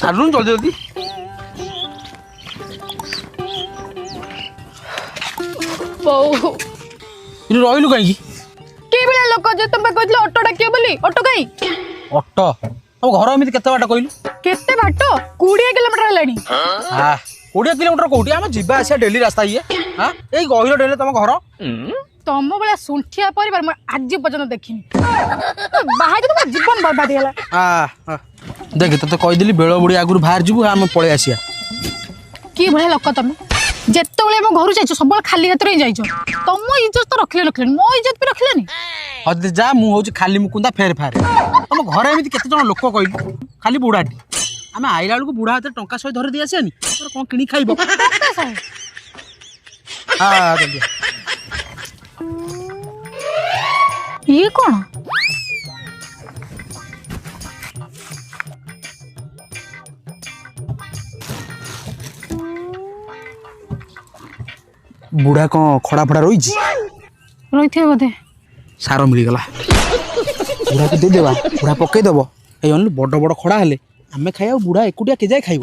छाड़ू जल्दी जल्दी बहु रही कहीं के बेला लोक जे तुम कहले ऑटो डाकियो बोली ऑटो कहीं ऑटो तुम घर एमती केते बाट कहलु केते बाट 20 किलोमीटर हेलानी हां 20 किलोमीटर कोठी आम जीवा आसिया डेली रास्ता ये हां एई गहिरो डेले तुम घर तम बेला सुंठिया परिवार मैं आज पर्यंत देखिनी बाहा जे तुम जीवन बर्बाद होला हां देख तो कहि देली बेलो बुड़ी आगुर बाहर जीवु हम पळे आसिया की भले लोक तुम जेते बेले हम घर जाइछो सब खाली हाथ रे जाइछो तुम इज्जत तो रखले रखले मो इज्जत भी रखलेनी हद जा मु होची खाली मुकुंदा फेर फार तुम घर एमती केते जण लोक कहलु खाली बुढ़ाटी आम आइला बेलू बुढ़ा हाथ टंका 100 धर दी आसेनी कौन किणी खाइब हाँ जल्दी ये कौन बुढ़ा कौन खड़ा फड़ा रही रही बोधे सार मिलगला बुढ़ा को देदेवा बुढ़ा पकईदेव ये बड़ बड़ खड़ा हेले आमे खाइबा बुढ़ा एकुटिया के जाए खाइब